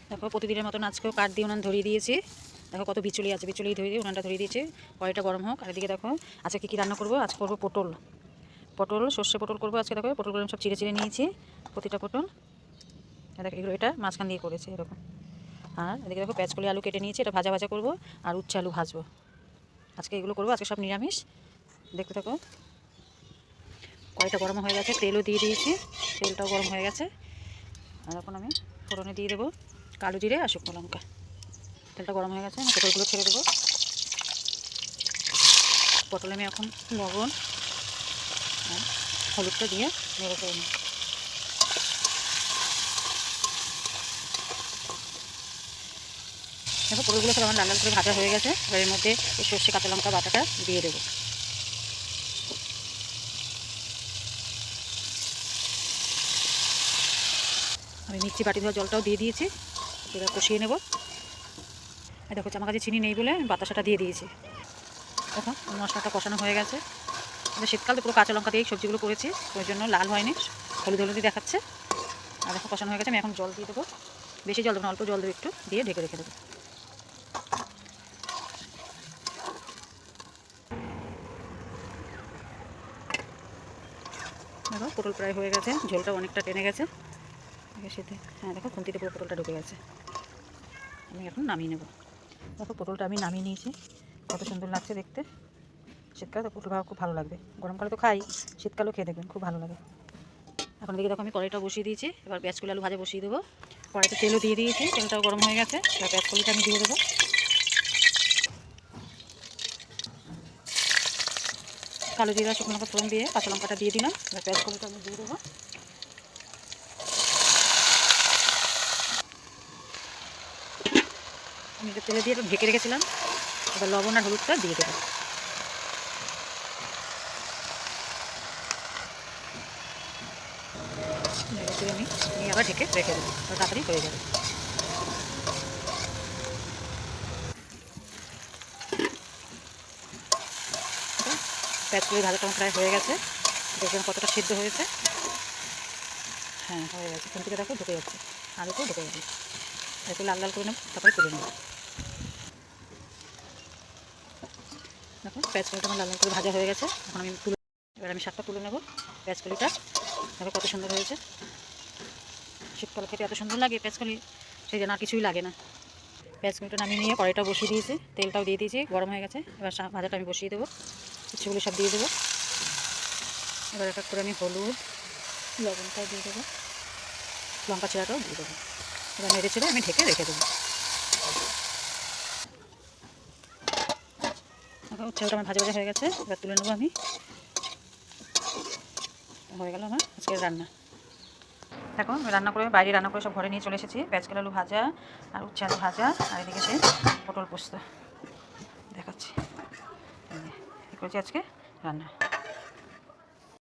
দেখো প্রতিদিনের মতন আজকেও কাঠ দিয়ে উনান ধরিয়ে দিয়েছি। দেখো কত বিচুলি আছে, বিচুলি ধরিয়ে দিয়ে উনানটা ধরিয়ে দিয়েছি। কড়াইটা গরম হোক। আর এদিকে দেখো আজকে কী রান্না করবো। আজকে করবো পটল, সর্ষে পটল করবো আজকে। দেখো পটলগুলো সব চিড়ে চিড়ে নিয়েছি, প্রতিটা পটল। দেখো এগুলো এটা মাঝখান দিয়ে করেছি এরকম। আর এদিকে দেখো পেঁয়াজকলি আলু কেটে নিয়েছি, এটা ভাজা ভাজা করবো। আর উচ্ছে আলু ভাজবো, আজকে এগুলো করবো। আজকে সব নিরামিষ। দেখতে থাকো। কড়াইটা গরম হয়ে গেছে, তেলও দিয়ে দিয়েছি, তেলটাও গরম হয়ে গেছে। আর এখন আমি ফোড়নে দিয়ে দেবো কালো জিরে আর শুকনো লঙ্কা। তেলটা গরম হয়ে গেছে, আমি পটলগুলো ছেড়ে দেবো। পটলে আমি এখন লবণ আর হলুদটা দিয়ে নেড়ে করে নিই। দেখো পটলগুলো সব আমার লাল লাল করে ভাজা হয়ে গেছে। এবার এর মধ্যে এই সর্ষে কাঁচা লঙ্কা বাটাটা দিয়ে দেবো। আমি মিক্সি বাটি ধোয়া জলটাও দিয়ে দিয়েছি, এবার কষিয়ে নেব। দেখো আমার কাছে চিনি নেই বলে আমি বাতাসাটা দিয়ে দিয়েছি। দেখো মশলাটা কষানো হয়ে গেছে। শীতকাল তো পুরো কাঁচা লঙ্কা দিয়েই সবজিগুলো করেছি, ওই জন্য লাল হয়নি, হলুদ হলুদই দেখাচ্ছে। আর দেখো কষানো হয়ে গেছে। আমি এখন জল দিয়ে দেবো, বেশি জল দেবো না, অল্প জল দেবো, একটু দিয়ে ঢেকে রেখে দেবো। দেখো পটল প্রায় হয়ে গেছে, ঝোলটা অনেকটা টেনে গেছে সেতে। হ্যাঁ দেখো খুন্তিতে পুরো পটলটা ঢুকে গেছে। আমি এখন নামিয়ে নেব। দেখো পটলটা আমি নামিয়ে নিয়েছি, কত সুন্দর লাগছে দেখতে। শীতকালে তো পটল খাওয়া খুব ভালো লাগবে, গরমকালে তো খাই, শীতকালেও খেয়ে দেখবেন খুব ভালো লাগে। এখন দেখি দেখো আমি কড়াইটা বসিয়ে দিয়েছি, এবার পেঁয়াজকলি আলু ভাজা বসিয়ে দেবো। কড়াইতে তেলও দিয়ে দিয়েছি, তেলটাও গরম হয়ে গেছে। এবার পেঁয়াজকলিটা আমি দিয়ে দেবো। কালো জিরা শুকনো লঙ্কা ফোড়ন দিয়ে কাঁচা লঙ্কাটা দিয়ে দিলাম। এবার পেঁয়াজকলিটা আমি দিয়ে দেবো। আমি তেলে দিয়ে ঢেকে রেখেছিলাম, এবার লবণ আর হলুদটা দিয়ে দেবো। আমি নিয়ে আবার ঢেকে রেখে দেবো, তাড়াতাড়ি হয়ে যাবে। পেঁয়াজকলি ভাজাটা প্রায় হয়ে গেছে, দেখবেন কতটা সিদ্ধ হয়েছে। হ্যাঁ হয়ে গেছে, কোন থেকে দেখো ঢুকে যাচ্ছে, আলুতেও ঢুকে যাবে। একটু লাল লাল করে নেব, তারপরে তুলে নেব। দেখো পেঁয়াজকলিটা আমার লাল লাল করে ভাজা হয়ে গেছে, এখন আমি তুলে, এবার আমি শাকটা তুলে নেব। পেঁয়াজকলিটা দেখো কত সুন্দর হয়েছে। শীতকালে খেতে এত সুন্দর লাগে পেঁয়াজকলি, সেই জন্য আর কিছুই লাগে না। পেঁয়াজকলিটা নামিয়ে নিয়ে কড়াইটাও বসিয়ে দিয়েছি, তেলটাও দিয়ে দিয়েছি, গরম হয়ে গেছে। এবার ভাজাটা আমি বসিয়ে দেবো, কিছুগুলো সব দিয়ে দেবো। এবার এক এক করে আমি হলুদ, লবণটাও দিয়ে দেবো, লঙ্কা চিরাটাও দিয়ে দেবো। এবার নেড়ে চেড়ে আমি ঢেকে রেখে দেবো। চালটা আমার ভাজা ভাজা হয়ে গেছে, এবার তুলে নেবো আমি। হয়ে গেল আমার আজকের রান্না। দেখো রান্না করে, বাইরে রান্না করে সব ঘরে নিয়ে চলে এসেছি। পেঁয়াজকলি আলু ভাজা আর উচ্ছে আলু ভাজা, আর এদিকে সে পটল পোস্ত দেখাচ্ছি। এই করেছি আজকে রান্না।